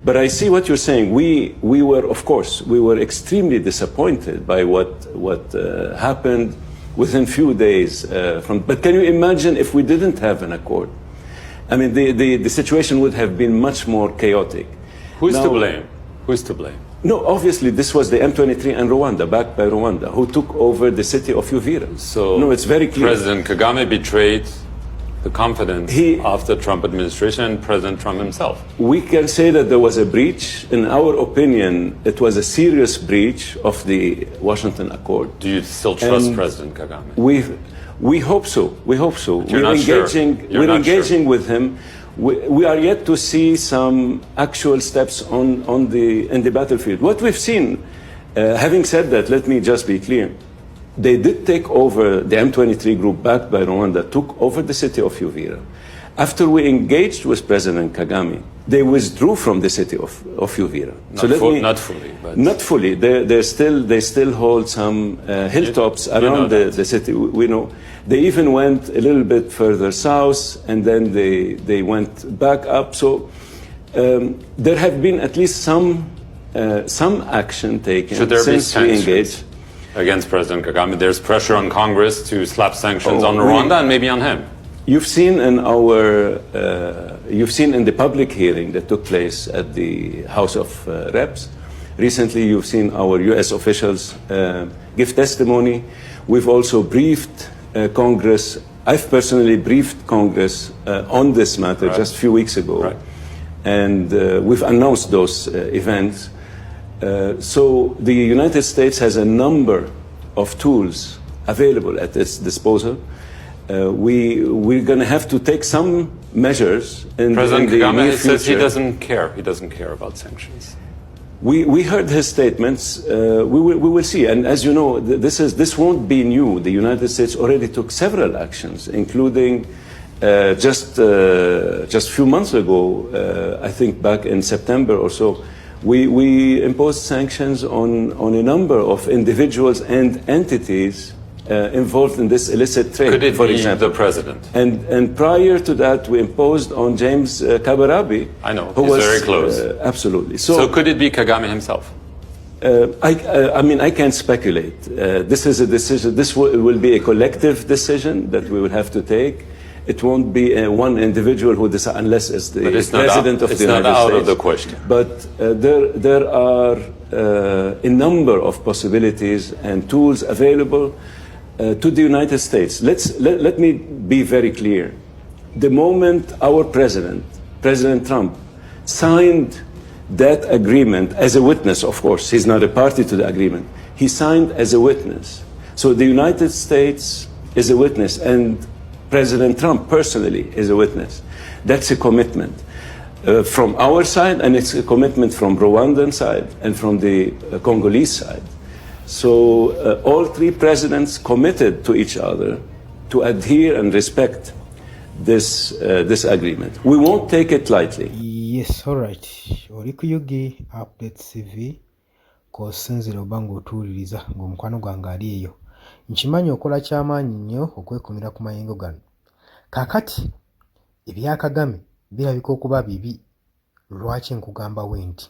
But I see what you're saying. We were, of course, we were extremely disappointed by what happened within few days. But can you imagine if we didn't have an accord? I mean, the situation would have been much more chaotic. Who's to blame? Who's to blame? No, obviously this was the M23 and Rwanda, backed by Rwanda, who took over the city of Uvira. So no, it's very clear. President Kagame betrayed the confidence of the Trump administration and President Trump himself. We can say that there was a breach. In our opinion, it was a serious breach of the Washington Accord. Do you still trust President Kagame? We hope so. We hope so. We're engaging with him. We are yet to see some actual steps in the battlefield. What we've seen, having said that, let me just be clear. They did take over, the M23 group backed by Rwanda took over the city of Uvira. After we engaged with President Kagame, they withdrew from the city of Uvira. Not fully. But not fully. They still hold some hilltops around the city. We know. They even went a little bit further south, and then they went back up. So there have been at least some action taken since we engaged. Against President Kagame, there's pressure on Congress to slap sanctions on Rwanda and maybe on him. You've seen in the public hearing that took place at the House of Reps. Recently, you've seen our U.S. officials give testimony. We've also briefed Congress. I've personally briefed Congress on this matter just a few weeks ago, and we've announced those events. So the United States has a number of tools available at its disposal. We're going to have to take some measures in President the Kagame near says future. he doesn't care. He doesn't care about sanctions. We heard his statements. We will see. And as you know, this won't be new. The United States already took several actions, including just a few months ago, I think back in September or so, we imposed sanctions on a number of individuals and entities involved in this illicit trade. Could it for be example. the president? And prior to that, we imposed on James Kabarabi. I know, who he's was very close. Absolutely. So could it be Kagame himself? I mean, I can't speculate. This is a decision. This will be a collective decision that we will have to take. It won't be one individual who decides, unless it's the president of the United States. It's not out of the question. But there are a number of possibilities and tools available to the United States. Let me be very clear. The moment our president, President Trump, signed that agreement as a witness, of course, he's not a party to the agreement. He signed as a witness. So the United States is a witness, and President Trump personally is a witness. That's a commitment from our side, and it's a commitment from Rwandan side and from the Congolese side. So all three presidents committed to each other to adhere and respect this agreement. We won't take it lightly. Yes, all right. Oli kuyugi update CV ko sinzira obango otuuliriza ng'omukwano gwange ali eyo. Nkimanyi okola kyamaanyi nnyo okwekumira ku mayengo gano. Kakati ebya Kagame birabika okuba bibi. Lwaki nkugamba nti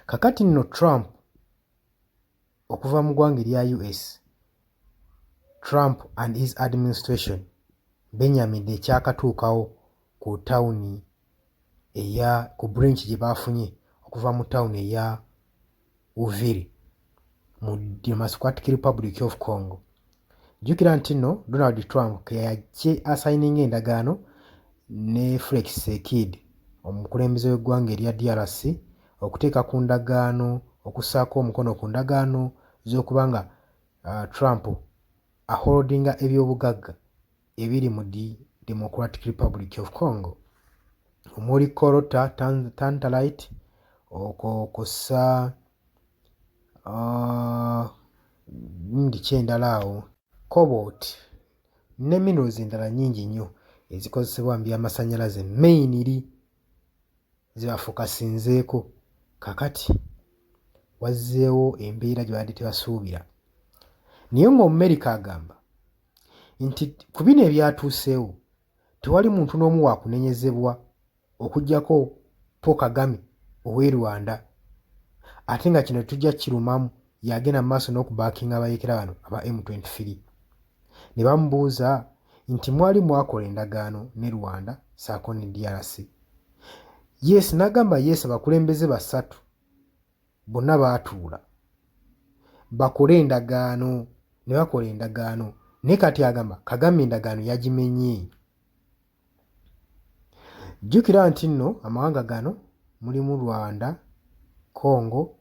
kakati nno Trump okuva mu ggwanga erya US, Trump and his administration benyamidde ekyakatuukawo ku tawuni ku branch gye baafunye okuva mu tawuni eya Uvira mu Democratic Republic of Congo. Jjukira nti nno Donald Trump ke yajje asayininga endagaano ne Felix Tshisekedi omukulembeze w'eggwanga erya DRC okuteeka ku ndagaano okussaako omukono ku ndagaano z'okubanga Trump aholdinga ebyobugagga ebiri mu Democratic Republic of Congo omuli Colta, Tantalite, okosa kyendala awo cobalt ne minerals endala nnyingi nnyo ezikozesebwa mu byamasannyalaze mainly zibafokasinzeeko. Kakati wazzeewo embeera gye badde tebasuubira. Naye ng'Omumerika agamba nti ku bino ebyatuuseewo tewali muntu n'omu waakunenyezebwa okuggyako Paul Kagame ow'e Rwanda ate nga kino tujja kirumamu yagenda mu maaso n'okubaakinga abayekera bano aba M23. Ne bamubuuza nti mwali mwakola endagaano ne Rwanda saako ne DRC. Yes, n'agamba yes, abakulembeze basatu bonna baatuula bakole endagaano, ne bakola endagaano, naye kati agamba Kagame endagaano yagimenye. Jjukira nti nno amawanga gano mulimu Rwanda, Congo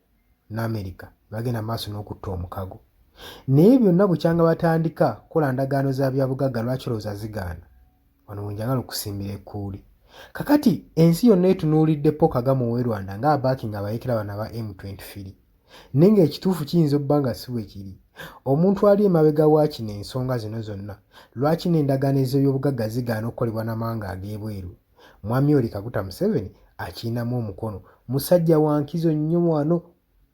ne America bagenda maaso n'okutta omukago. Naye byonna bukyanga batandika kola ndagaano za byabugagga lwaki olowooza zigaana? Wano wenjagala okusimbira ekkuuli. Kakati ensi yonna etunuulidde Paul Kagame ow'e Rwanda ng'abaakinga abayekera bano aba M23. Naye ng'ekituufu kiyinza obba nga si bwe kiri. Omuntu ali emabega wa kino ensonga zino zonna, lwaki n'endagaano ez'ebyobugagga zigaana okukolebwa n'amawanga ag'ebweru? Mwami Yoweri Kaguta Museveni akirinamu omukono, musajja wa nkizo nnyo wano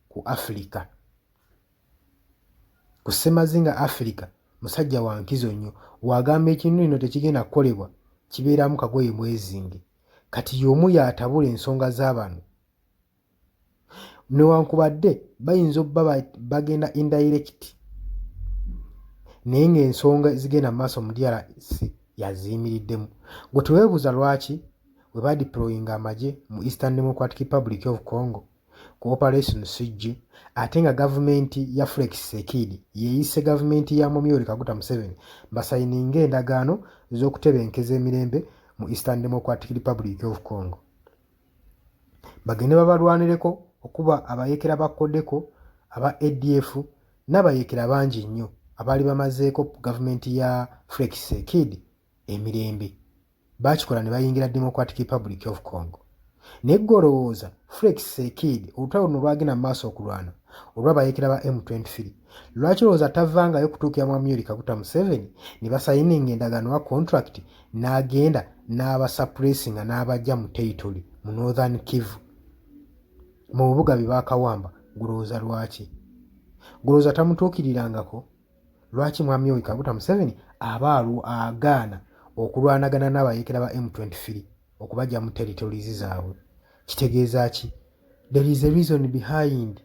ku Africa. Ku Ssemazinga Africa musajja wa nkizo nnyo, wagamba ekintu kino tekigenda kukolebwa kibeeramu kagoye mwezinge. Kati y'omu y'atabula ensonga z'abantu. Newankubadde bayinza obba bagenda indirect, naye ng'ensonga zigenda mu maaso mu DRC yaziyimiriddemu. Gwe teweebuuza lwaki bwe badeployinga amagye mu Eastern Democratic Republic of Congo ku Operation Sijju, ate nga gavumenti ya Felix Tshisekedi yeeyise gavumenti ya Mwami Yoweri Kaguta Museveni basayininga endagaano z'okutebenkeza emirembe mu Eastern Democratic Republic of Congo. Bagende babalwanireko okuba abayekera bakoddeko aba ADF n'abayekera bangi nnyo abaali bamazeeko gavumenti ya Felix Tshisekedi emirembe. Bakikola ne bayingira Democratic Republic of Congo. Naye ggwe olowooza Felix Tshisekedi olutalo luno lwagenda mu maaso okulwana olw'abayekera ba M23, lwaki olowooza tavangayo kutuukira Mwami Yoweri Kaguta Museveni ne basayininga endagaano wa contract n'agenda n'abasuppressinga n'abajja mu territory mu Northern Kivu mu bubuga bye baakawamba? Gulowooza lwaki? Gulowooza tamutuukirirangako? Lwaki Mwami Yoweri Kaguta Museveni aba agaana okulwanagana n'abayekera ba M23 okubajja mu territories zaabwe? Kitegeeza ki? There is a reason behind.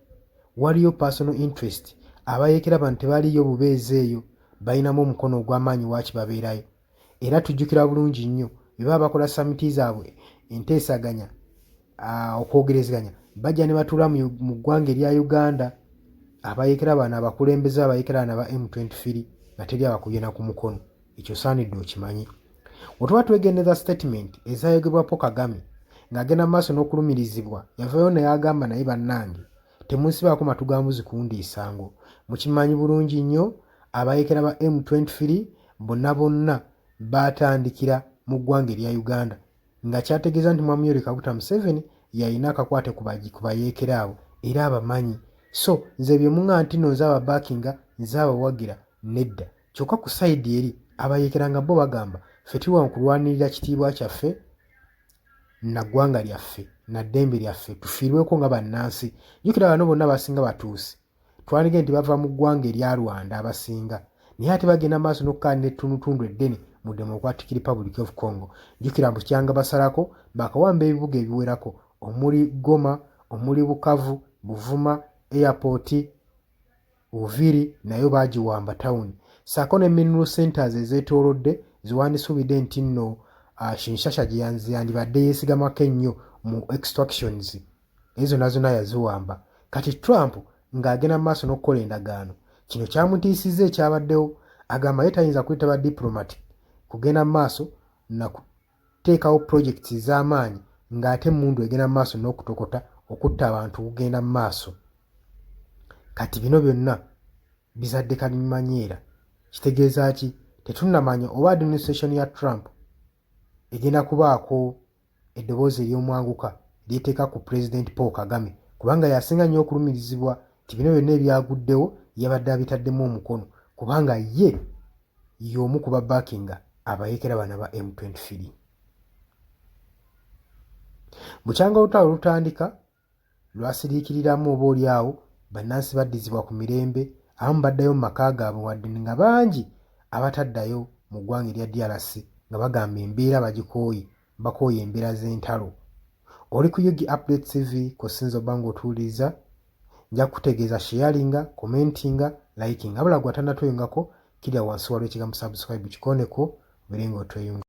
Waliyo personal interest. Abayekera bano tebaliyo bubeezi eyo, balinamu omukono ogw'amaanyi waaki babeerayo. Era tujjukira bulungi nnyo bwe baba bakola samiti zaabwe enteesaganya, okwogerezeganya, bajja ne batuula mu ggwanga erya Uganda. Abayekera bano abakulembeze abayekera bano aba M23 nga teri abakubye na ku mukono. Ekyo saanidde okimanyi. Bwe tuba twegendeza statement ezayogebwa Paul Kagame ng'agenda mu maaso n'okulumirizibwa, yavayo naye agamba naye bannange temunsibaako matu ga mbuzi kundiisango. Mukimanyi bulungi nnyo abayekera ba M23 bonna baatandikira mu ggwanga erya Uganda, nga kyategeeza nti Mwami Yoweri Kaguta Museveni yalina akakwate ku bayeekera abo era abamanyi. So nze bye muŋŋa nti nno nze ababaakinga nze abawagira nedda. Kyokka ku sayidi eri abayekera nga bo bagamba ffe tuli wano kulwanirira kitiibwa kyaffe na ggwanga lyaffe na ddembe lyaffe, tufiirweko nga bannansi. Jjukira bano bonna abasinga batuusi twandige nti bava mu ggwanga erya Rwanda abasinga, naye ate bagenda maaso n'okukaanira ettunutundu eddene mu Democratic Republic of Congo. Jjukira mbu kyanga basalako bakawamba ebibuga ebiwerako omuli Goma, omuli Bukavu, Buvuma, Airport, Uviri nayo baagiwamba tawuni, saako ne mineral centers ezeetoolodde ziwandisuubidde nti nno Kinshasa gye yandibadde yeesigamako ennyo mu extractions, ezo nazona yaziwamba. Kati Trump ng'agenda mu maaso n'okukola endagaano, kino kyamutiisizza ekyabaddewo. Agamba ye tayinza kuyita ba diplomat kugenda mu maaso na kuteekawo projects z'amaanyi ng'ate emmundu egenda mu maaso n'okutokota okutta abantu kugenda mu maaso. Kati bino byonna bizadde kalimanyeera. Kitegeeza ki? Tetunnamanya oba administration ya Trump egenda kubaako eddoboozi ery'omwanguka lyeteeka ku President Paul Kagame, kubanga yasinga nnyo okulumirizibwa nti bino byonna ebyaguddewo yabadde abitaddemu omukono, kubanga ye y'omu ku babaakinga abayekera bano ba M23. Bukyanga olutalo lutandika lwasiriikiriramu oba oliawo bannansi baddizibwa ku mirembe, abamu baddayo mu maka gaabwe wadde nga bangi abataddayo mu ggwanga erya DRC nga bagamba embeera bagikooye, bakooye embeera z'entalo. oli ku Yugi Updates TV kosinzo bango tuliza nja kutegeeza sharinga, commentinga, likinga abula gwatanda tweyungako kirya wansi waliwo ekigambo subscribe kikoneko birengo tweyunga.